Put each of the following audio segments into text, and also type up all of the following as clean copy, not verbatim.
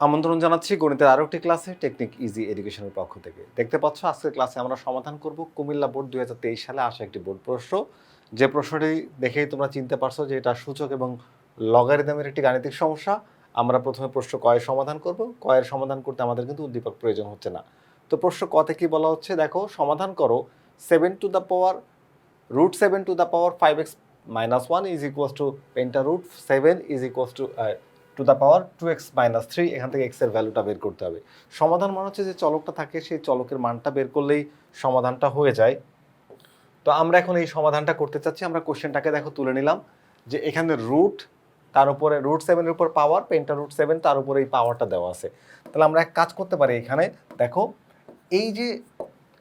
আমন্ত্রণ জানাচ্ছি গণিতের আরও একটি ক্লাসে টেকনিক ইজি এডুকেশনের পক্ষ থেকে। দেখতে পাচ্ছ আজকের ক্লাসে আমরা সমাধান করব কুমিল্লা বোর্ড 2023 সালে আসা একটি বোর্ড প্রশ্ন। যে প্রশ্নটি দেখেই তোমরা চিনতে পারছো যে এটা সূচক এবং লগারিদমের একটি গাণিতিক সমস্যা। আমরা প্রথমে প্রশ্ন কয়ের সমাধান করব। কয়ের সমাধান করতে আমাদের কিন্তু উদ্দীপক প্রয়োজন হচ্ছে না। তো প্রশ্ন কতে কি বলা হচ্ছে দেখো, সমাধান করো 7 two the power √7 two the power 5x minus 1 is equals to penta √7 is equals to the power 2x minus 3। এখান থেকে x এর ভ্যালুটা বের করতে হবে। সমাধান মানে হচ্ছে যে চলকটা থাকে সেই চলকের মানটা বের করলেই সমাধানটা হয়ে যায়। তো আমরা এখন এই সমাধানটা করতে চাচ্ছি। আমরা কোশ্চেনটাকে দেখো তুলে নিলাম যে এখানে রুট, তার উপরে √7 এর উপর পাওয়ার, পেন্টা √7, তার উপরে এই পাওয়ারটা দেওয়া আছে। তাহলে আমরা এক কাজ করতে পারি, এখানে দেখো এই যে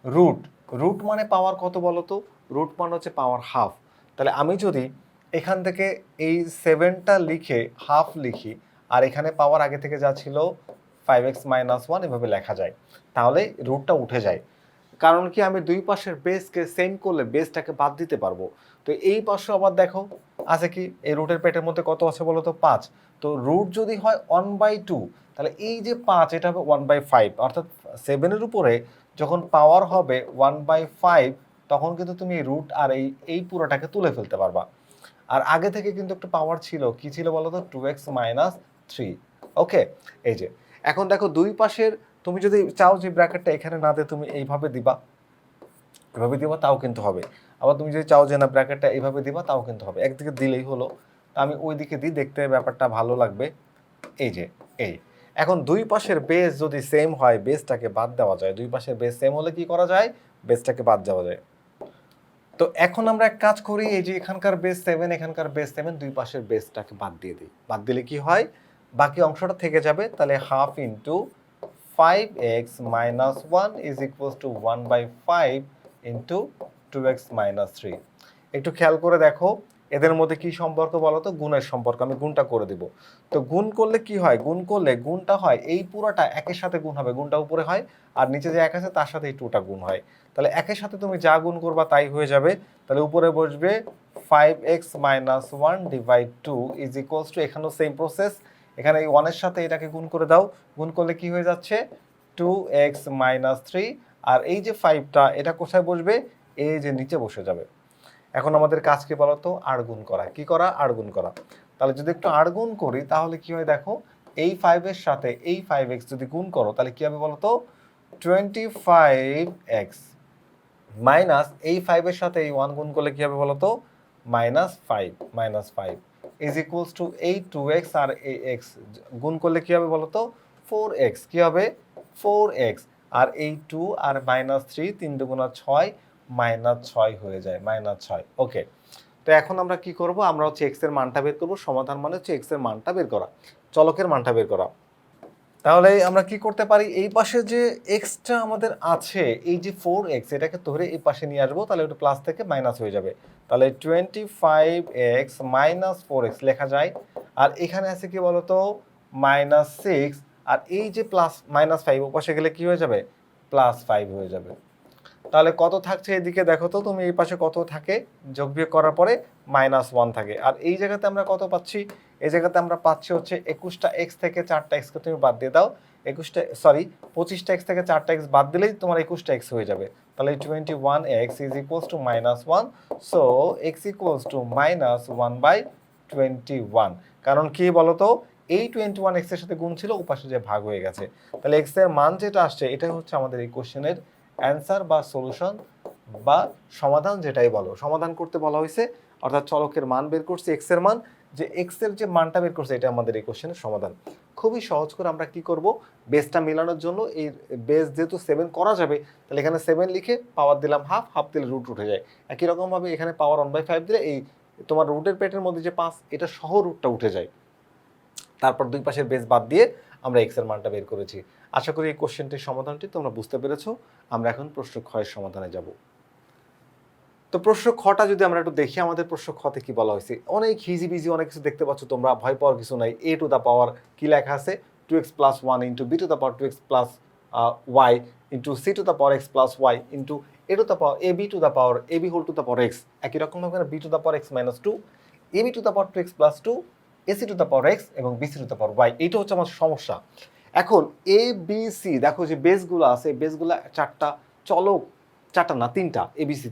রুট, রুট মানে পাওয়ার কত বলো তো? রুট মানে হচ্ছে পাওয়ার হাফ। তাহলে আমি যদি এখান থেকে এই 7টা লিখে হাফ লিখি, আর এখানে পাওয়ার আগে থেকে যা ছিল 5x minus 1 এভাবে লেখা যায়, তাহলে রুটটা উঠে যায়। কারণ কি, আমি দুই পাশের বেসকে সেম করলে বেসটাকে বাদ দিতে পারবো। তো এই পাশে আবার দেখো আছে কি, এই রুটের পেটের মধ্যে কত আছে বলো তো? 5। তো রুট যদি হয় 1/2, তাহলে এই যে 5 এটা হবে 1/5, অর্থাৎ 7-এর উপরে যখন পাওয়ার হবে 1/5 তখন কিন্তু তুমি রুট আর এই পুরোটাকে তুলে ফেলতে পারবা। আর আগে থেকে কিন্তু একটা পাওয়ার ছিল, কি ছিল বলো তো? 2x minus 3। ওকে, এই যে এখন দেখো দুই পাশের, তুমি যদি চাও যে ব্র্যাকেটটা এখানে না দিয়ে তুমি এইভাবে দিবা, এভাবে দিবা তাও কিন্তু হবে। আবার তুমি যদি চাও যে না ব্র্যাকেটটা এইভাবে দিবা তাও কিন্তু হবে। একদিকে দিলেই হলো। তা আমি ওই দিকে দিই, দেখতে ব্যাপারটা ভালো লাগবে। এই যে এই এখন দুই পাশের বেস যদি সেম হয় বেসটাকে বাদ দেওয়া যায়। দুই পাশের বেস সেম হলে কি করা যায়? বেসটাকে বাদ দেওয়া যায়। তো এখন আমরা এক কাজ করি, এই যে এখানকার বেস 7, এখানকার বেস 7, দুই পাশের বেসটাকে বাদ দিয়ে দিই। বাদ দিলে কি হয়? বাকি অংশটা থেকে যাবে। তাহলে half into 5x minus 1 is equals to 1/5 into 2x minus 3। একটু খেয়াল করে দেখো এদের মধ্যে কি সম্পর্ক বলো তো? গুণের সম্পর্ক। আমি গুণটা করে দিব। তো গুণ করলে কি হয়? গুণ করলে গুণটা হয় এই পুরোটা একের সাথে গুণ হবে, গুণটা উপরে হয়, আর নিচে যে এক আছে তার সাথে এই 2টা গুণ হয়। তাহলে একের সাথে তুমি যা গুণ করবা তাই হয়ে যাবে। তাহলে উপরে বসবে 5x minus 1 divide 2 is equals two, এখানেও সেম প্রসেস। এখানে এই 1-এর সাথে এটাকে গুণ করে দাও। গুণ করলে কি হয়ে যাচ্ছে? 2x minus 3। আর এই যে 5টা এটা কোথায় বসবে? এই যে নিচে বসে যাবে। এখন আমাদের কাজ কি বলতো? আড় গুণ করা। কি করা? আড় গুণ করা। তাহলে যদি একটু আড় গুণ করি তাহলে কি হয় দেখো, এই 5-এর সাথে এই 5x যদি গুণ করো তাহলে কি হবে বলতো? 25x মাইনাস এই 5-এর সাথে এই 1 গুণ করলে কি হবে বলতো? -5 ইজ ইকুয়ালস টু এই 2x আর এই x গুণ করলে কি হবে বলতো? 4x। কি হবে? 4x। আর এই 2 আর -3, 3 দুগুণা 6, -6 হয়ে যায়, -6। ওকে, তো এখন আমরা কি করব? আমরা হচ্ছে x এর মানটা বের করব। সমাধান মানে হচ্ছে x এর মানটা বের করা, চলকের মানটা বের করা। তাহলে আমরা কি করতে পারি? এই পাশে যে এক্সটা আমাদের আছে, এই যে 4x, এটাকে ধরে এই পাশে নিয়ে আসবো, তাহলে ওটা প্লাস থেকে মাইনাস হয়ে যাবে। তাহলে 25x minus 4x লেখা যায়। আর এখানে আছে কি বলতো? -6। আর এই যে প্লাস -5 ও পাশে গেলে কি হয়ে যাবে? +5 হয়ে যাবে। তাহলে কত থাকছে এদিকে দেখো তো তুমি, এই পাশে কত থাকে? যোগ বিয়োগ করার পরে -1 থাকে। আর এই জায়গাতে আমরা কত পাচ্ছি? এই জায়গাতে আমরা পাচ্ছি হচ্ছে 21টা x থেকে 4টা x কে তুমি বাদ দিয়ে দাও। 25টা x থেকে 4টা x বাদ দিলেই তোমার 21টা x হয়ে যাবে। তাহলে 21x is equals to -1, so x equals to -1/21। কারণ কি বলতো? এই 21x এর সাথে গুণ ছিল, ওপাশে যে ভাগ হয়ে গেছে। তাহলে x এর মান যেটা আসছে এটাই হচ্ছে আমাদের এই কোশ্চেনের অ্যান্সার বা সলিউশন বা সমাধান, যেটাই বলো। সমাধান করতে বলা হয়েছে, অর্থাৎ চলকের মান বের করছে, x এর মান, যে x এর যে মানটা বের করছে এটা আমাদের এই কোশ্চেনের সমাধান। খুবই সহজ করে আমরা কি করব? বেসটা মেলানোর জন্য এই বেস যেহেতু 7 করা যাবে, তাহলে এখানে 7 লিখে পাওয়ার দিলাম হাফ, হাফ দিলে রুট উঠে যায়। একই রকমভাবে এখানে পাওয়ার 1/5 দিলে এই তোমার রুটের পেটের মধ্যে যে 5, এটা সহ রুটটা উঠে যায়। তারপর দুই পাশের বেস বাদ দিয়ে আমরা x এর মানটা বের করেছি। আশা করি এই কোশ্চেনটির সমাধানটি তোমরা বুঝতে পেরেছো। আমরা এখন প্রশ্ন খ এর সমাধানে যাব। তো প্রশ্ন খটা যদি আমরা একটু দেখি, আমাদের প্রশ্ন খতে কি বলা হয়েছে? অনেক হিজিবিজি অনেক কিছু দেখতে পাচ্ছ তোমরা, ভয় পাওয়ার কিছু নাই। a টু দ্য পাওয়ার কি লেখা আছে? 2x plus 1 into b to the power 2x plus y into c to the power x plus y into a to the power ab to the power ab whole to the power x। একই রকম ভাবে b to the power x minus 2, ab to the power 2x plus 2, ac to the power x এবং bc to the power y। এইটা হচ্ছে আমার সমস্যা। এখন এ B C দেখো যে বেসগুলো আছে, বেসগুলো চারটা, চলক চারটা না তিনটা, এবিসি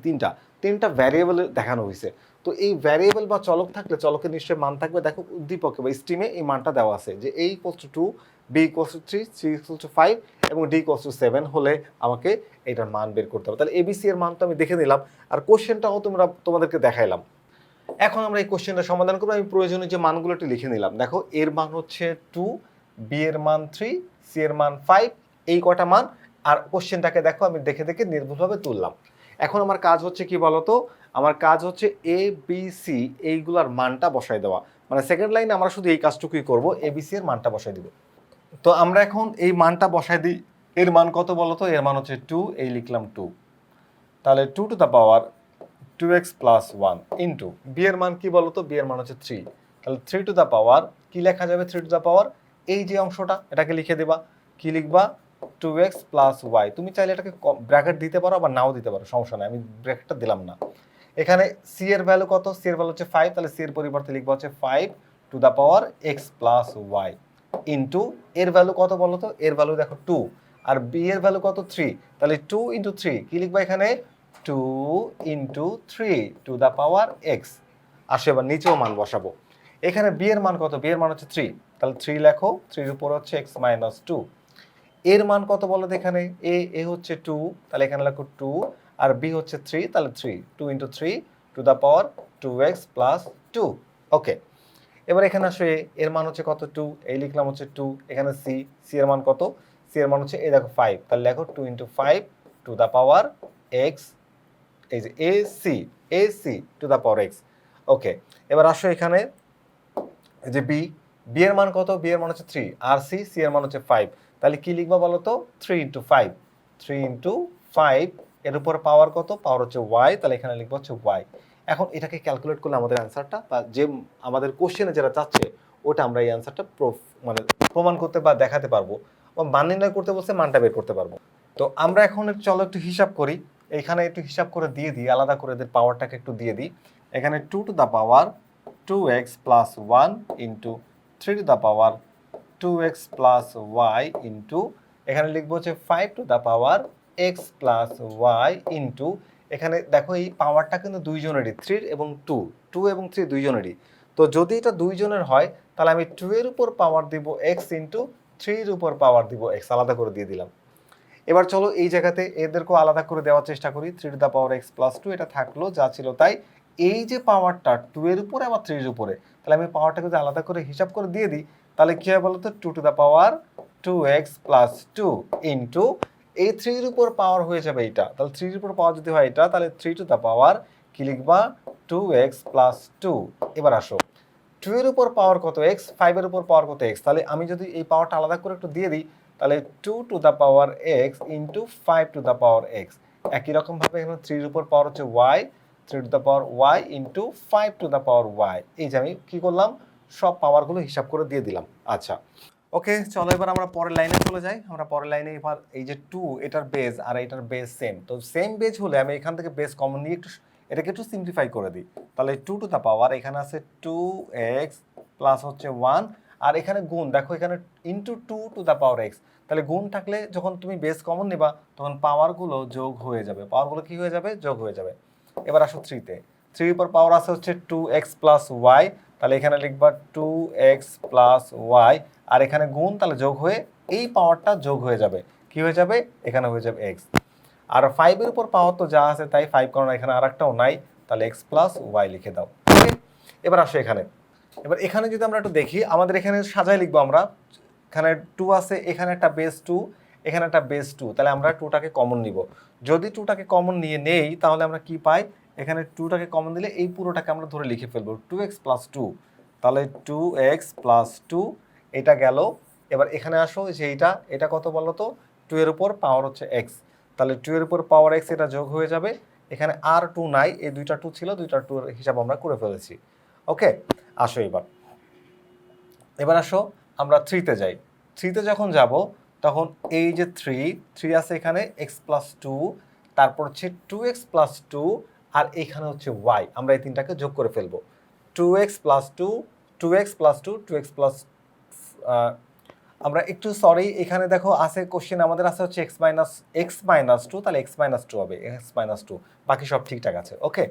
তিনটা ভ্যারিয়েবল দেখানো হয়েছে। তো এই ভ্যারিয়েবল বা চলক থাকলে চলকের নিশ্চয়ই মান থাকবে। দেখো উদ্দীপকে বা স্ট্রিমে এই মানটা দেওয়া আছে যে a = 2, b = 3, c = 5 এবং d = 7 হলে আমাকে এটার মান বের করতে হবে। তাহলে এবিসি এর মান তো আমি দেখে নিলাম, আর কোশ্চেনটাও তোমাদেরকে দেখাইলাম। এখন আমরা এই কোশ্চেনটা সমাধান করবো। আমি প্রয়োজনীয় যে মানগুলো একটু লিখে নিলাম। দেখো এর মান হচ্ছে 2, বি এর মান 3, সি এর মান 5, এই কটা মান। আর কোশ্চেনটাকে দেখো আমি দেখে দেখে নির্ভুলভাবে তুললাম। এখন আমার কাজ হচ্ছে কি বলতো, আমার কাজ হচ্ছে এ বি সি এইগুলার মানটা বসাই দেওয়া। মানে সেকেন্ড লাইনে আমরা শুধু এই কাজটুকুই করবো, এ বি সি এর মানটা বসাই দিব। তো আমরা এখন এই মানটা বসাই দিই। এর মান কত বলতো, এর মান হচ্ছে 2, এই লিখলাম 2। তাহলে 2 to the power 2x plus 1 into B এর মান কি বলতো, বি এর মান হচ্ছে 3। তাহলে 3 টু দ্য পাওয়ার কি লেখা যাবে, 3 টু দ্য পাওয়ার এই যে অংশটা এটাকে লিখে দেবা। কি লিখবা, 2x প্লাস y। তুমি চাইলে এটাকে ব্র্যাকেট দিতে পারো আবার নাও দিতে পারো, সমস্যা নাই, আমি ব্র্যাকেটটা দিলাম না। এখানে সি এর ভ্যালু কত, সি এর ভ্যালু হচ্ছে 5, তাহলে সি এর পরিবর্তে লিখবা হচ্ছে 5 to the power x plus y into এর ভ্যালু কত বলতো, এর ভ্যালু দেখো 2, আর বি এর ভ্যালু কত 3, তাহলে 2 ইন্টু 3 কি লিখবা এখানে 2 into 3 to the power x. আসো এবার নিচেও মান বসাবো। এখানে বি এর মান কত, বি এর মান হচ্ছে 3, তাহলে 3 লেখো, 3 এর উপর হচ্ছে এক্স মাইনাস 2। এর মান কত বলো তো, এখানে এ হচ্ছে 2, তাহলে এখানে লেখো 2, আর বি হচ্ছে 3, তাহলে 3, 2 into 3 to the power 2x plus 2। ওকে, এবার এখানে আসো এর মান হচ্ছে কত 2, এই লিখলাম হচ্ছে 2। এখানে সি এর মান কত, সি এর মান হচ্ছে এই দেখো 5, তাহলে লেখো 2 into 5 to the power x, এই যে এসি to the power x. Okay, এবার আসো এখানে যে বি এর মান কত, বি এর মান হচ্ছে 3, আর সি এর মান হচ্ছে 5, তাহলে কি লিখবা বলো তো 3 ইন্টু 5, 3 ইন্টু 5 এর উপর পাওয়ার কত, পাওয়ার হচ্ছে y, তাহলে এখানে লিখবো হচ্ছে y। এখন এটাকে ক্যালকুলেট করলে আমাদের অ্যান্সারটা বা যে আমাদের কোশ্চেনে যেটা চাচ্ছে ওটা আমরা এই অ্যান্সারটা মানে প্রমাণ করতে বা দেখাতে পারবো, ও মান নির্ণয় করতে বলছে, মানটা বের করতে পারবো। তো আমরা এখন চলো একটু হিসাব করি। এখানে একটু হিসাব করে দিয়ে দিই, আলাদা করে এদের পাওয়ারটাকে একটু দিয়ে দিই। এখানে 2 to the power 2x plus 1 into 3 to the power 2x plus y into এখানে লিখবো হচ্ছে 5 to the power x plus y into এখানে দেখো এই পাওয়ারটা কিন্তু দুইজনেরই, 3 এবং 2 এবং 3 দুইজনেরই। তো যদি এটা দুইজনের হয় তাহলে আমি 2 এর উপর পাওয়ার দিব x ইন্টু 3 এর উপর পাওয়ার দিব x, আলাদা করে দিয়ে দিলাম। এবার চলো এই জায়গাতে এদেরকেও আলাদা করে দেওয়ার চেষ্টা করি। 3 to the power x plus 2 এটা থাকলো যা ছিল তাই। এই যে পাওয়ারটা 2 এর উপরে আবার 3 এর উপরে, তাহলে আমি পাওয়ারটাকে যদি আলাদা করে হিসাব করে দিয়ে দিই তাহলে কি হয় বলতো, 2 to the power 2x plus 2 into এই 3 এর উপর পাওয়ার হয়ে যাবে এইটা, তাহলে 3 এর উপর পাওয়ার যদি হয় এটা, তাহলে 3 টু দ্য পাওয়ার কি লিখবা 2x প্লাস 2। এবার আসো 2 এর উপর পাওয়ার কত x, 5 এর উপর পাওয়ার কত x, তাহলে আমি যদি এই পাওয়ারটা আলাদা করে একটু দিয়ে দিই তাহলে 2 to the power x into 5 to the power x। একই রকমভাবে এখানে 3 এর উপর পাওয়ার হচ্ছে y, 3 to the power y into 5 to the power y। এই যে আমি কি করলাম, সব পাওয়ারগুলো হিসাব করে দিয়ে দিলাম। আচ্ছা ওকে, চলো এবার আমরা পরের লাইনে চলে যাই। আমরা পরের লাইনে এবার এই যে 2 এটার বেস আর এটার বেস সেম, তো সেম বেস হলে আমি এখান থেকে বেস কমন নিয়ে একটু এটাকে একটু সিম্পলিফাই করে দিই। তাহলে 2 টু দ্য পাওয়ার এখানে আছে 2x প্লাস হচ্ছে 1, আর এখানে গুণ দেখো এখানে into 2 to the power x, তাহলে গুণ থাকলে যখন তুমি বেস কমন নিবা তখন পাওয়ারগুলো যোগ হয়ে যাবে, পাওয়ারগুলো কি হয়ে যাবে, যোগ হয়ে যাবে। এবার আসো 3-তে, 3 পর পাওয়ার আছে হচ্ছে 2x প্লাস y, তাহলে এখানে লিখবা 2x প্লাস y, আর এখানে গুণ তাহলে যোগ হয়ে এই পাওয়ারটা যোগ হয়ে যাবে, কি হয়ে যাবে, এখানে হয়ে যাবে x। আর 5 এর উপর পাওয়ার তো যা আছে তাই, 5 কারণ এখানে আরেকটাও নাই, তাহলে x প্লাস y লিখে দাও। ওকে, এবার আসো এখানে, এবার এখানে যদি আমরা একটু দেখি আমাদের এখানে সাজায় লিখবো আমরা। এখানে 2 আছে, এখানে একটা বেস 2, এখানে একটা বেস 2, তাহলে আমরা 2টাকে কমন নিব। যদি 2টাকে কমন নিয়ে নেই তাহলে আমরা কি পাই, এখানে 2টাকে কমন দিলে এই পুরোটাকে আমরা ধরে লিখে ফেলবো 2x প্লাস 2, তাহলে 2x প্লাস 2 এটা গেল। এবার এখানে আসো যে এটা কত বলো তো, 2 এর উপর পাওয়ার হচ্ছে x, তাহলে 2 এর উপর পাওয়ার x এটা যোগ হয়ে যাবে। এখানে আর 2 নাই, এই দুইটা 2 ছিল, দুইটা 2 এর হিসাব আমরা করে ফেলেছি। ওকে, আসো এবার আসো আমরা 3-তে যাই। 3-তে যখন যাব তখন এই যে 3 আছে এখানে x প্লাস 2, তারপর হচ্ছে 2x প্লাস 2, আর এখানে হচ্ছে y, আমরা এই তিনটাকে যোগ করে ফেলবো। 2x plus 2, 2x plus 2, 2x plus আমরা একটু সরি, এখানে দেখো আছে কোশ্চেন আমাদের আছে হচ্ছে x-2, তাহলে x-2 হবে x-2, বাকি সব ঠিকঠাক আছে। ওকে,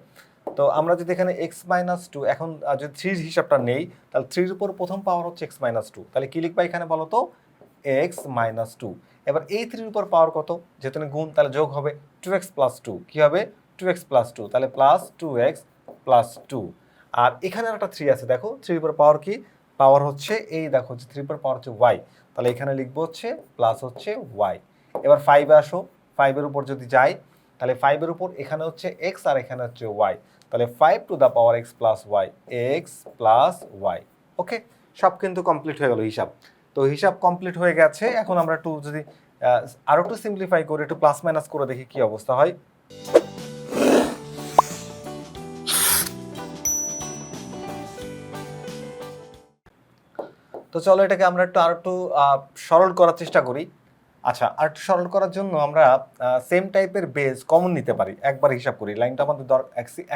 তো আমরা যদি এখানে x-2 এখন যদি 3 হিসাবটা নেই, তাহলে 3 এর উপর প্রথম পাওয়ার হচ্ছে x-2, তাহলে কি লিখবা এখানে বলো তো, x-2। এবার এই 3 এর উপর পাওয়ার কত, যেহেতু গুণ তাহলে যোগ হবে 2x + 2, কি হবে 2x + 2, তাহলে প্লাস 2x + 2। আর এখানে একটা 3 আছে, দেখো 3 এর উপর পাওয়ার কি, পাওয়ার হচ্ছে এই দেখো 3 এর উপর পাওয়ার হচ্ছে y, তাহলে এখানে লিখবো হচ্ছে প্লাস হচ্ছে y। এবার 5 এ আসো, 5 এর উপর যদি যাই, তাহলে 5 এর উপর এখানে হচ্ছে x আর এখানে হচ্ছে y, তাহলে 5 to the power x + y, x + y। Okay, সব কিন্তু কমপ্লিট হয়ে গেল হিসাব। তো হিসাব কমপ্লিট হয়ে গেছে, এখন আমরা একটু যদি আরো একটু সিম্পলিফাই করে একটু প্লাস মাইনাস করে দেখি কি অবস্থা হয়। তো চলো এটাকে আমরা আরেকটু সরল করার চেষ্টা করি। আচ্ছা, আরেকটু সরল করার জন্য আমরা সেম টাইপের বেস কমন নিতে পারি, একবার হিসাব করি, লাইনটা আমাদের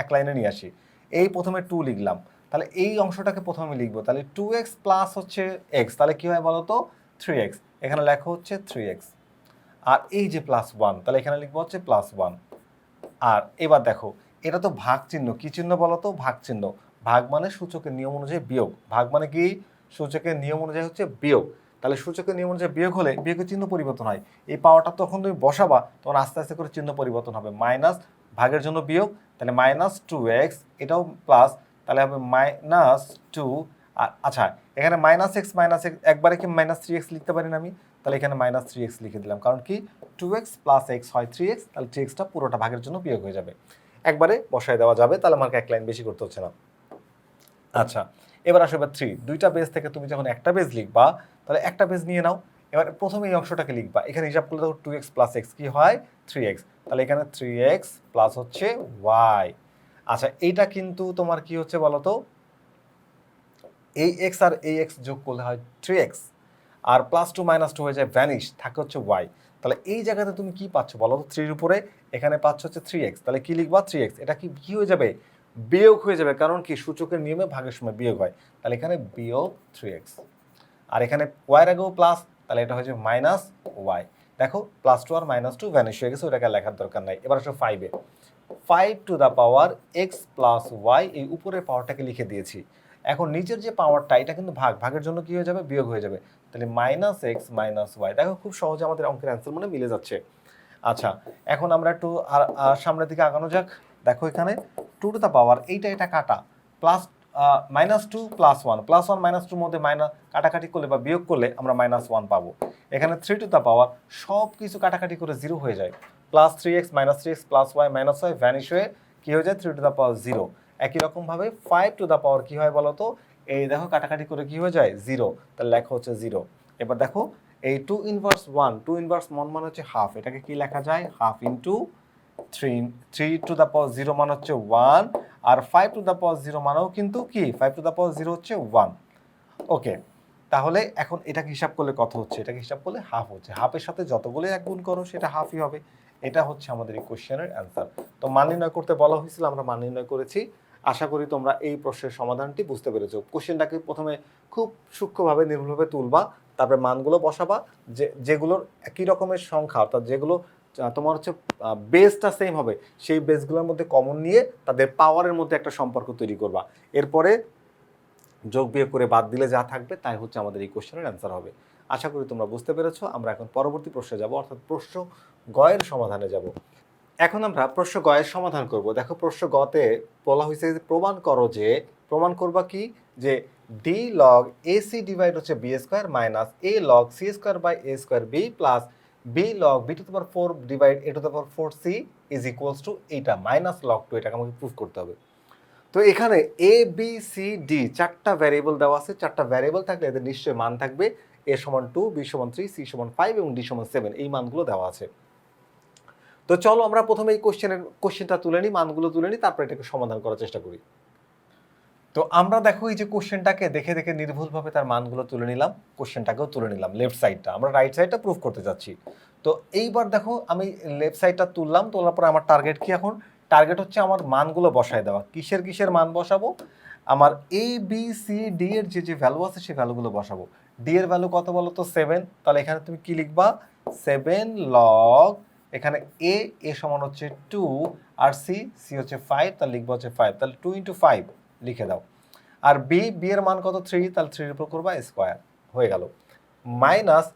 এক লাইনে নিয়ে আসি। এই প্রথমে 2 লিখলাম, তাহলে এই অংশটাকে প্রথমে লিখবো, তাহলে 2x প্লাস হচ্ছে x, তাহলে কি হয় বলো তো 3x, এখানে লেখা হচ্ছে 3x। আর এই যে +1, তাহলে এখানে লিখবো হচ্ছে +1। আর এবার দেখো, এটা তো ভাগ চিহ্ন, কি চিহ্ন বলো তো, ভাগ চিহ্ন। ভাগ মানে সূচকের নিয়ম অনুযায়ী বিয়োগ, ভাগ মানে কি সূচকের নিয়ম অনুযায়ী হচ্ছে বিয়োগ, তাহলে সূচকের নিয়ম অনুযায়ী বিয়োগ হলে বিয়োগের চিহ্ন পরিবর্তন হয়। এই পাওয়ারটা তখন তুমি বসাবা, তখন আস্তে আস্তে করে চিহ্ন পরিবর্তন হবে, মাইনাস ভাগের জন্য বিয়োগ, তাহলে -2x, এটাও প্লাস, তাহলে হবে -2। আর আচ্ছা, এখানে -x একবারে কি -3x লিখতে পারি না আমি, তাহলে এখানে -3x লিখে দিলাম, কারণ কি 2x + x হয় 3x, তাহলে 3xটা পুরোটা ভাগের জন্য বিয়োগ হয়ে যাবে, একবারে বসায় দেওয়া যাবে, তাহলে আমাকে এক লাইন বেশি করতে হচ্ছে না। আচ্ছা, এবার আসো এবার 3, দুইটা বেজ থেকে তুমি যখন একটা বেজ লিখবা, তাহলে একটা বেজ নিয়ে নাও। এবার প্রথমে এই অংশটাকে লিখবা, এখানে হিসাব করলে দেখো 2x + x কি হয় 3x, তাহলে এখানে 3x প্লাস হচ্ছে y। আচ্ছা, এইটা কিন্তু তোমার কি হচ্ছে বলো তো, এই x আর এই x যোগ করলে হয় 3x, আর +2 -2 হয়ে যায় ভ্যানিশ, থাকে হচ্ছে y। তাহলে এই জায়গাতে তুমি কি পাচ্ছ বলো তো, 3 এর উপরে এখানে পাচ্ছ হচ্ছে 3x, তাহলে কি লিখবা 3x, এটা কি হয়ে যাবে, বিয়োগ হয়ে যাবে, কারণ কি সূচকের নিয়মে ভাগের সময় বিয়োগ হয়, তাহলে এখানে বিয়োগ 3x। আর এখানে y এর আগেও প্লাস, তাহলে এটা হচ্ছে -y। দেখো +2 আর -2 ভ্যানিশ হয়ে গেছে, ওটাকে লেখার দরকার নাই। এবার আসো 5 এ, 5 to the power x + y, এই উপরের পাওয়ারটাকে লিখে দিয়েছি। এখন নিচের যে পাওয়ারটা, এটা কিন্তু ভাগের জন্য কি হয়ে যাবে, বিয়োগ হয়ে যাবে, তাহলে -x - y। দেখো খুব সহজে আমাদের অঙ্কের অ্যান্সার মানে মিলে যাচ্ছে। আচ্ছা, এখন আমরা একটু সামনের দিকে আগানো যাক। দেখো এখানে 2 টু দা পাওয়ার, এটা কাটা, প্লাস -2 + 1, +1 -2 মধ্যে কাটাকাটি করলে বা বিয়োগ করলে আমরা -1 পাবো। এখানে 3 টু দা পাওয়ার, সব কিছু কাটাকাটি করে 0 হয়ে যায়, +3x -3x + y -y vanish হয়ে কি হয়ে যায় 3 টু দা পাওয়ার 0। একই রকম ভাবে 5 টু দা পাওয়ার কি হয় বলো তো, এই দেখো কাটাকাটি করে কি হয়ে যায় 0, তাহলে লেখা হচ্ছে 0। এবার দেখো এই 2 ইনভার্স 1, 2 ইনভার্স 1 মানে হচ্ছে হাফ, এটাকে কি লেখা যায়, হাফ ইনটু 3 টু দা পাওয়ার 0 মানে হচ্ছে 1, আর 5 টু দা পাওয়ার 0 মানেও কিন্তু কি 5 টু দা পাওয়ার 0 হচ্ছে 1। ওকে, তাহলে এখন এটাকে হিসাব করলে কত হচ্ছে, এটাকে হিসাব করলে হাফ হচ্ছে, হাফের সাথে যতগুলো এক গুণ করো সেটা হাফই হবে। এটা হচ্ছে আমাদের এই কোশ্চেনের অ্যান্সার। তো মান নির্ণয় করতে বলা হয়েছিল, আমরা মান নির্ণয় করেছি। আশা করি তোমরা এই প্রশ্নের সমাধানটি বুঝতে পেরেছো। কোশ্চেনটাকে প্রথমে খুব সূক্ষ্মভাবে নির্ভুলভাবে তুলবা, তারপরে মানগুলো বসাবা, যেগুলোর একই রকমের সংখ্যা, অর্থাৎ যেগুলো তোমার হচ্ছে বেসটা সেম হবে, সেই বেসগুলোর মধ্যে কমন নিয়ে তাদের পাওয়ারের মধ্যে একটা সম্পর্ক তৈরি করবা। এরপরে যোগ বিয়োগ করে বাদ দিলে যা থাকবে তাই হচ্ছে আমাদের এই কোশ্চেনের অ্যান্সার হবে। আশা করি তোমরা বুঝতে পেরেছো। আমরা এখন পরবর্তী প্রশ্নে যাব, অর্থাৎ প্রশ্ন গয়ের সমাধানে যাব। এখন আমরা প্রশ্ন গয়ের সমাধান করব। দেখো প্রশ্ন গতে বলা হয়েছে যে প্রমাণ করবা কি, যে ডি লগ এসি ডিভাইড হচ্ছে B square minus A log C square by A square B plus B log B to the power 4 divide A to the power 4 C is equals to এইটা minus log 2, এটাকে আমাকে proof করতে হবে। তো এখানে A B C D চারটা variable দেওয়া আছে, চারটা ভ্যারিয়েবল থাকলে এদের নিশ্চয়ই মান থাকবে, এ সমান 2, বি সমান 3, সি সমান 5 এবং ডি সমান 7, এই মানগুলো দেওয়া আছে। তো চলো আমরা প্রথমে এই কোশ্চেনটা তুলে নিই, মানগুলো তুলে নিই, তারপর এটাকে সমাধান করার চেষ্টা করি। তো আমরা দেখো এই যে কোশ্চেনটাকে দেখে দেখে নির্ভুলভাবে তার মানগুলো তুলে নিলাম, কোশ্চেনটাকেও তুলে নিলাম, লেফট সাইডটা, আমরা রাইট সাইডটা প্রুফ করতে যাচ্ছি। তো এইবার দেখো আমি লেফট সাইডটা তুললাম, তোলার পর আমার টার্গেট কি, এখন টার্গেট হচ্ছে আমার মানগুলো বসায় দেওয়া। কিসের মান বসাবো, আমার এ বি সি ডি এর যে ভ্যালু আছে সেই ভ্যালুগুলো বসাবো। ডি এর ভ্যালু কত বলো তো 7, তাহলে এখানে তুমি কি লিখবা 7 লগ, এখানে এ সমান হচ্ছে 2 আর সি হচ্ছে 5, তাহলে লিখবো হচ্ছে 5, তাহলে 2 × 5 লিখে দাও। আর বি এর মান কত 3, তাহলে 3 এর উপর করবা স্কোয়ার, হয়ে গেল। মাইনাস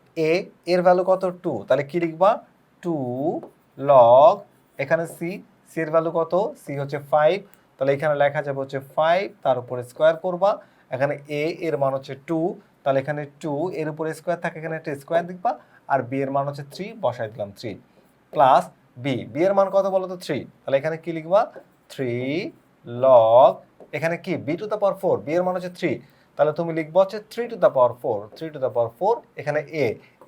এর ভ্যালু কত 2, তাহলে কি লিখবা 2 লগ, এখানে সি এর ভ্যালু কত, সি হচ্ছে 5, তাহলে এখানে লেখা যাবে হচ্ছে 5, তার উপরে স্কোয়ার করবা। এখানে এর মান হচ্ছে 2, তাহলে এখানে 2 এর উপরে স্কোয়ার থাকে, এখানে একটা স্কোয়ার লিখবা। আর বি এর মান হচ্ছে 3, বসাই দিলাম 3 প্লাস বি এর মান কত বলো তো 3, তাহলে এখানে কি লিখবা 3 লগ, এখানে কি B to the power 4, B এর মান হচ্ছে 3, তাহলে তুমি লিখবা হচ্ছে 3 to the power 4, 3 to the power 4, এখানে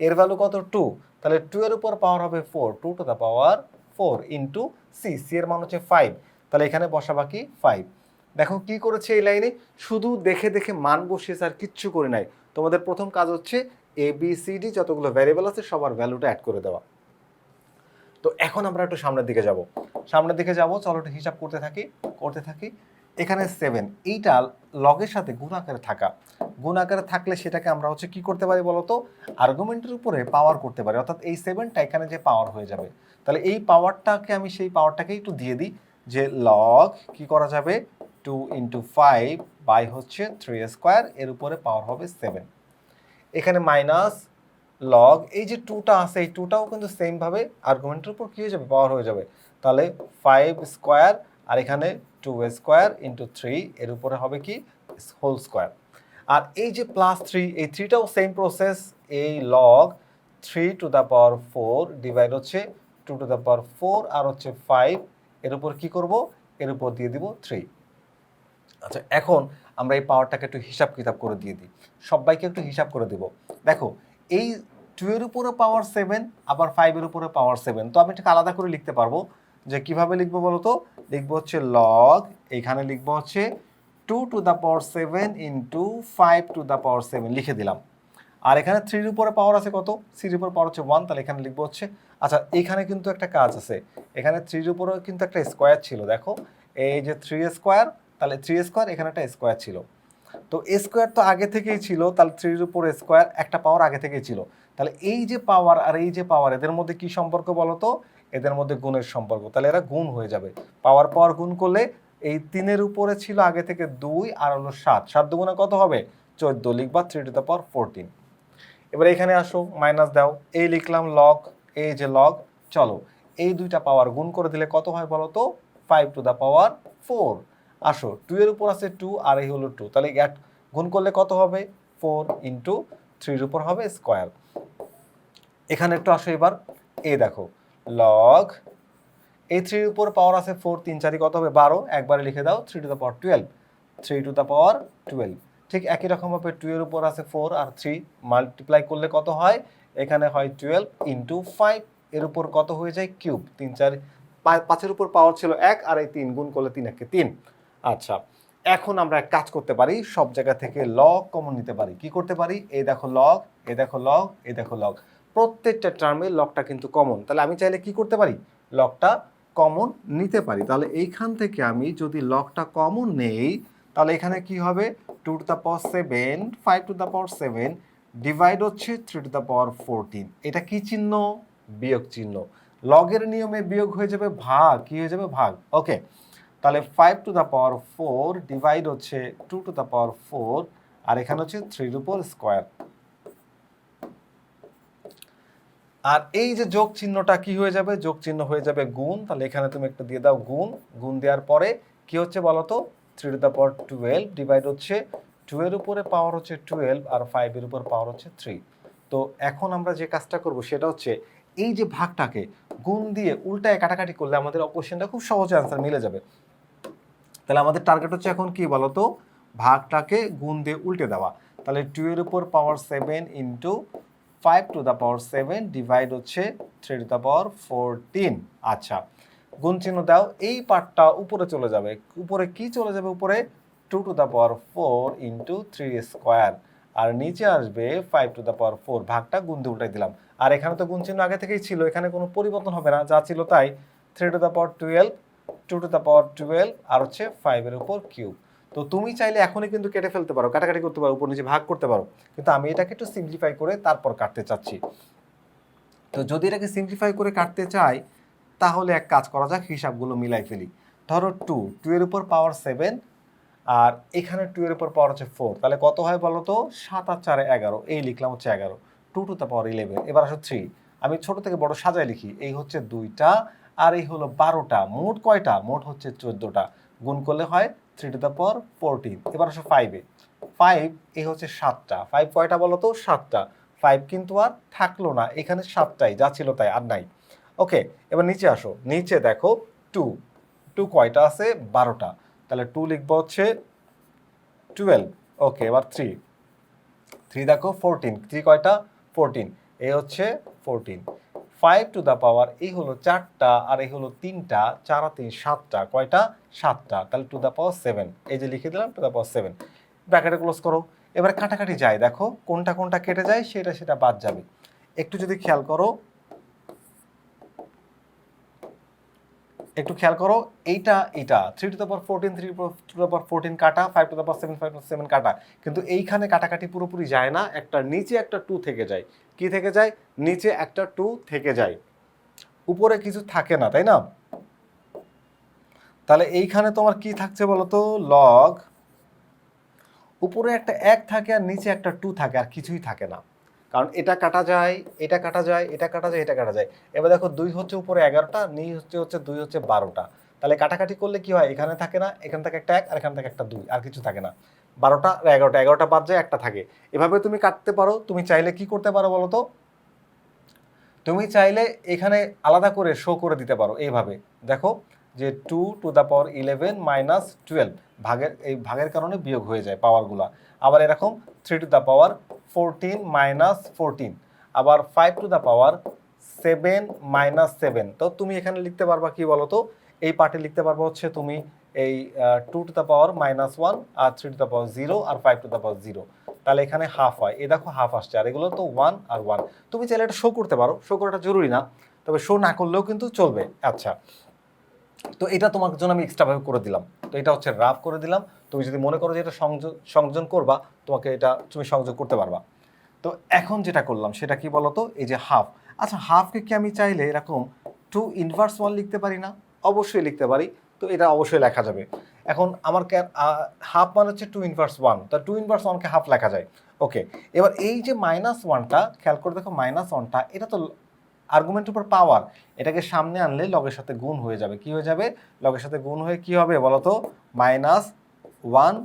এর ভ্যালু কত 2, তাহলে 2 এর উপর পাওয়ার হবে 4, 2 to the power 4 into C এর মান হচ্ছে 5, তাহলে এখানে বসাবা কি 5। দেখো কি করেছে এই লাইনে, শুধু দেখে দেখে মান বসিয়েছে আর কিচ্ছু করে নাই। তোমাদের প্রথম কাজ হচ্ছে এ বি সি ডি যতগুলো ভ্যারিয়েবল আছে সবার ভ্যালুটা অ্যাড করে দেওয়া। তো এখন আমরা একটু সামনের দিকে যাব, চলো একটু হিসাব করতে থাকি। এখানে 7, এইটা লগের সাথে গুণ আকারে থাকলে সেটাকে আমরা হচ্ছে কি করতে পারি বলতো, আর্গুমেন্টের উপরে পাওয়ার করতে পারি, অর্থাৎ এই 7টা এখানে যে পাওয়ার হয়ে যাবে, তাহলে এই পাওয়ারটাকে আমি সেই পাওয়ারটাকে একটু দিয়ে দিই, যে লগ কি করা যাবে 2 × 5 বাই হচ্ছে 3 স্কোয়ার, এর উপরে পাওয়ার হবে 7, এখানে মাইনাস লগ এই যে 2টা আছে, এই 2টাও কিন্তু সেম ভাবে আর্গুমেন্টের উপর কি হয়ে যাবে, পাওয়ার হয়ে যাবে, তাহলে 5 স্কোয়ার আর এখানে 2 স্কোয়ার ইন্টু 3, এর উপরে হবে কি হোল স্কোয়ার। আর এই যে প্লাস 3, এই 3টাও সেম প্রসেস, এই log 3 to the power 4 divide হচ্ছে 2 টু দ্য পাওয়ার 4 আর হচ্ছে 5, এর উপর কি করব, এর উপর দিয়ে দিব 3। আচ্ছা, এখন আমরা এই পাওয়ারটাকে একটু হিসাব কিতাব করে দিয়ে দিই, সবাইকে একটু হিসাব করে দিব। দেখো এই 2 এর উপরে পাওয়ার 7 আবার 5 এর উপরে পাওয়ার 7, তো আমি এটাকে আলাদা করে লিখতে পারবো, যে কিভাবে লিখবো বলো তো, লিখবো হচ্ছে লগ, এখানে লিখবো হচ্ছে 2 to the power 7 into 5 to the পাওয়ার 7 লিখে দিলাম। আর এখানে 3 এর উপরে পাওয়ার আছে কত, 3 এর উপর পাওয়ার হচ্ছে 1, তাহলে এখানে লিখবো হচ্ছে, আচ্ছা এখানে কিন্তু একটা কাজ আছে, এখানে 3 এর উপরে কিন্তু একটা স্কোয়ার ছিল, দেখো এই যে 3 স্কোয়ার, তাহলে 3 স্কোয়ার এখানে একটা স্কোয়ার ছিল, তো স্কোয়ার তো আগে থেকেই ছিল, তাহলে 3 এর উপর স্কোয়ার একটা পাওয়ার আগে থেকেই ছিল, তাহলে এই যে পাওয়ার আর এই যে পাওয়ার এদের মধ্যে কি সম্পর্ক বলো তো, এদের মধ্যে গুণের সম্পর্ক, তাহলে এরা গুণ হয়ে যাবে, পাওয়ার গুণ করলে এই 3 এর উপরে ছিল আগে থেকে 2 আর হলো 7, 7 দুগুণে কত হবে 14, লিখবা 3 টু দ্য পাওয়ার 14। এবার এখানে আসো মাইনাস দাও, এই লিখলাম লগ, এই যে লগ, চলো এই দুইটা পাওয়ার গুণ করে দিলে কত হয় বলো তো 5 টু দ্য পাওয়ার 4। আসো 2 এর উপর আছে 2 আর এই হলো 2, তাহলে গুণ করলে কত হবে 4 ইন্টু 3 এর উপর হবে স্কোয়ার। এখানে একটু আসো এবার, এই দেখো লগ এই 3 এর উপর পাওয়ার আছে 4, 3 4 কত হবে 12, একবারে লিখে দাও 3 to the power 12, 3 to the পাওয়ার 12। ঠিক একই রকমভাবে 2 এর উপর আছে 4 আর 3 মাল্টিপ্লাই করলে কত হয়, এখানে হয় 12 ইন্টু 5, এর উপর কত হয়ে যায় কিউব, 3 4 5 এর উপর পাওয়ার ছিল 1 আর এই 3 গুণ করলে 3 1 3। আচ্ছা, এখন আমরা এক কাজ করতে পারি, সব জায়গা থেকে লগ কমন নিতে পারি, কি করতে পারি, এই দেখো লগ, এই দেখো লগ, এই দেখো লগ, প্রত্যেকটা টার্মে লগটা কিন্তু কমন, তাহলে আমি চাইলে কি করতে পারি, লগটা কমন নিতে পারি। তাহলে এইখান থেকে আমি যদি লগটা কমন নেই, তাহলে এখানে কি হবে 2 to the power 7, 5 to the power 7 divide হচ্ছে 3 টু দ্য পাওয়ার 14, এটা কি চিহ্ন, বিয়োগ চিহ্ন, লগের নিয়মে বিয়োগ হয়ে যাবে ভাগ, কি হয়ে যাবে ভাগ, ওকে। তাহলে 5 টু দ্য পাওয়ার 4 ডিভাইড হচ্ছে 2 টু দ্য পাওয়ার 4 আর এখানে হচ্ছে 3 এর উপর স্কোয়ার। আর এই যে যোগ চিহ্নটা কি হয়ে যাবে, যোগ চিহ্ন হয়ে যাবে গুণ, তাহলে এখানে তুমি একটা দিয়ে দাও গুণ, গুণ দেওয়ার পরে কি হচ্ছে বলো তো 3 টু দ্য পাওয়ার 12 ডিভাইড হচ্ছে 2 এর উপরে পাওয়ার হচ্ছে 12 আর 5 এর উপর পাওয়ার হচ্ছে 3। তো এখন আমরা যে কাজটা করব সেটা হচ্ছে এই যে ভাগটাকে গুণ দিয়ে উল্টায় কাটাকাটি করলে আমাদের কোশ্চেনটা খুব সহজে আনসার মিলে যাবে। তাহলে আমাদের টার্গেট হচ্ছে এখন কি বলতো, ভাগটাকে গুণ দিয়ে উল্টে দেওয়া, তাহলে 2 এর উপর পাওয়ার 7 into 5 to the power 7 divide হচ্ছে 3 টু দ্য পাওয়ার 14। আচ্ছা, গুণ চিহ্ন দাও, এই পার্টটা উপরে চলে যাবে, উপরে কি চলে যাবে, উপরে 2 to the power 4 into 3 square আর নিচে আসবে 5 টু দ্য পাওয়ার 4, ভাগটা গুণ দিয়ে উল্টাই দিলাম। আর এখানে তো গুণ চিহ্ন আগে থেকেই ছিল, এখানে কোনো পরিবর্তন হবে না, যা ছিল তাই, 3 to the power 12, 2 to the পাওয়ার 12 আর হচ্ছে 5 এর উপর কিউব। তো তুমি চাইলে এখনই কিন্তু কেটে ফেলতে পারো, কাটাকাটি করতে পারো, উপর নিচে ভাগ করতে পারো, কিন্তু আমি এটাকে একটু সিম্পলিফাই করে তারপর কাটতে চাচ্ছি। তো যদি এটাকে সিম্পলিফাই করে কাটতে চাই তাহলে এক কাজ করা যাক, হিসাবগুলো মিলাই ফেলি। ধরো টু এর উপর পাওয়ার 7 আর এখানে 2 এর উপর পাওয়ার হচ্ছে 4, তাহলে কত হয় বলো তো? 7 আর 4 11, এই লিখলাম হচ্ছে 11, 2 টু দ্য পাওয়ার 11। এবার আসো 3, আমি ছোট থেকে বড় সাজায় লিখি, এই হচ্ছে 2টা আর এই হলো 12টা, মোট কয়টা? মোট হচ্ছে 14টা, গুণ করলে হয় 3 টু দ্য পাওয়ার 14। এবার আসো 5-এ, 5 এই হচ্ছে 7টা, 5 কয়টা বলো তো? 7টা, 5 কিন্তু আর থাকলো না, এখানে 7টাই, যা ছিল তাই, আর নাই। ওকে, এবার নিচে আসো, নিচে দেখো 2 কয়টা আছে? 12টা, তাহলে 2 লিখবো হচ্ছে 12। ওকে, এবার 3 দেখো 14, 3 কয়টা? 14, এই হচ্ছে 14। 5 টু দ্য পাওয়ার, এই হলো 4টা আর এই হলো 3টা, 4 আর 3 7টা, কয়টা? 7টা, তাহলে টু দ্য পাওয়ার 7, এই যে লিখে দিলাম টু দ্য পাওয়ার 7। ব্র্যাকেটে ক্লোজ করো। এবার কাটাকাটি যায়, দেখো কোনটা কোনটা কেটে যায়, সেটা বাদ যাবে। একটু যদি খেয়াল করো, এইটা 3 to the power 14, 3 to the পাওয়ার 14 কাটা, 5 to the power 7, 5 to the 7 কাটা, কিন্তু এইখানে কাটাকাটি পুরোপুরি যায় না, একটা নিচে একটা 2 থেকে যায়। কি থেকে যায়? নিচে একটা 2 থেকে যায়, উপরে কিছু থাকে না, তাই না? তাহলে এইখানে তোমার কি থাকছে বলো তো? লগ, উপরে একটা 1 থাকে আর নিচে একটা 2 থাকে, আর কিছুই থাকে না, কারণ এটা কাটা যায়, এটা কাটা যায়, এটা কাটা যায়, এটা কাটা যায়। এবার দেখো 2 হচ্ছে উপরে 11টা, নিচে হচ্ছে 2 হচ্ছে 12টা, তাহলে কাটাকাটি করলে কি হয়? এখানে থাকে না, এখান থেকে একটা 1 আর এখান থেকে একটা 2, আর কিছু থাকে না। 12টা আর 11টা বাদ যায়, একটা থাকে। এভাবে তুমি কাটতে পারো। তুমি চাইলে কি করতে পারো বলো তো? তুমি চাইলে এখানে আলাদা করে শো করে দিতে পারো এইভাবে, দেখো যে 2 টু দ্য পাওয়ার 11 মাইনাস 12, এই ভাগের কারণে বিয়োগ হয়ে যায় পাওয়ারগুলো। আবার এরকম 3 টু দ্য পাওয়ার 14 মাইনাস 14, আবার 5 টু দ্য পাওয়ার 7 মাইনাস 7। তো তুমি এখানে লিখতে পারবা কি বলো তো? এই পার্টে লিখতে পারবা হচ্ছে তুমি এই 2 টু দ্য পাওয়ার মাইনাস 1 আর 3 টু দ্য পাওয়ার 0 আর 5 টু দ্য পাওয়ার 0, তাহলে এখানে হাফ হয়। এই দেখো হাফ আসছে, আর এগুলো তো 1 আর 1। তুমি চাইলে এটা শো করতে পারো, শো করাটা জরুরি না, তবে শো না করলেও কিন্তু চলবে। আচ্ছা, তো এটা তোমার জন্য আমি এক্সট্রাভাবে করে দিলাম। তো এটা হচ্ছে রাফ করে দিলাম। তুমি যদি মনে করো যে এটা সংযোজন করবা, তোমাকে এটা তুমি সংযোগ করতে পারবা। তো এখন যেটা করলাম সেটা কি বলতো? এই যে হাফ। আচ্ছা, হাফকে কি আমি চাইলে এরকম 2 ইনভার্স 1 লিখতে পারি না? অবশ্যই লিখতে পারি। তো এটা অবশ্যই লেখা যাবে। এখন আমার হাফ মানে হচ্ছে 2 ইনভার্স 1, তা 2 ইনভার্স 1কে হাফ লেখা যায়। ওকে, এবার এই যে মাইনাস 1টা, খেয়াল করে দেখো মাইনাস 1টা, এটা তো আর্গুমেন্টের উপর পাওয়ার, এটাকে সামনে আনলে লগের সাথে গুণ হয়ে যাবে। কি হয়ে যাবে? লগের সাথে গুণ হয়ে কি হবে বলো তো? Minus 1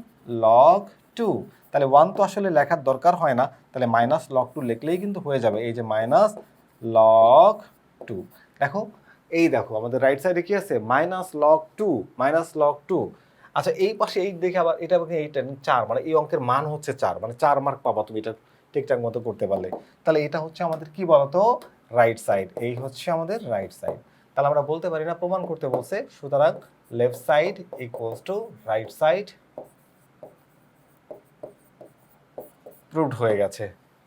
log 2। তাহলে 1 তো আসলে লেখার দরকার হয় না, তাহলে মাইনাস লগ 2 লিখলেই কিন্তু হয়ে যাবে। এই যে মাইনাস লগ 2, দেখো এই দেখো আমাদের রাইট সাইডে কি আছে? Minus log 2, minus log 2। আচ্ছা, এই পাশে এই দেখে আবার এটা 4, মানে এই অঙ্কের মান হচ্ছে 4, মানে 4 মার্ক পাবা তুমি এটা ঠিকঠাক মতো করতে পারলে। তাহলে এটা হচ্ছে আমাদের কি বলতো? Right side. এই হচ্ছে আমাদের রাইট সাইড। তাহলে আমরা বলতে পারি না, প্রমাণ করতে বলছে, সুতরাং left side equals to right side, proved হয়ে গেছে।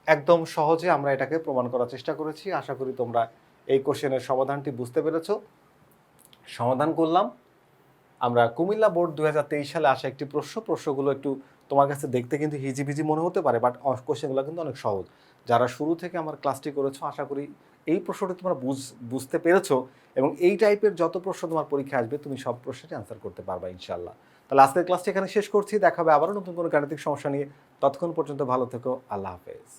একদম সহজে আমরা এটাকে প্রমাণ করার চেষ্টা করেছি। আশা করি তোমরা এই কোশ্চেনের সমাধানটি বুঝতে পেরেছো। সমাধান করলাম আমরা কুমিল্লা বোর্ড 2023 সালে আসা একটি প্রশ্নগুলো একটু তোমার কাছে দেখতে কিন্তু হিজিবিজি মনে হতে পারে, বাট কোশ্চেনগুলো কিন্তু অনেক সহজ। যারা শুরু থেকে আমার ক্লাসটি করেছো, আশা করি এই প্রশ্নটি তোমরা বুঝতে পেরেছো, এবং এই টাইপের যত প্রশ্ন তোমার পরীক্ষা আসবে তুমি সব প্রশ্নের অ্যান্সার করতে পারবা ইনশাল্লাহ। তাহলে আজকের ক্লাসটি এখানে শেষ করছি। দেখা হবে আবারও নতুন কোনো গাণিতিক সমস্যা নিয়ে। ততক্ষণ পর্যন্ত ভালো থেকো। আল্লাহ হাফেজ।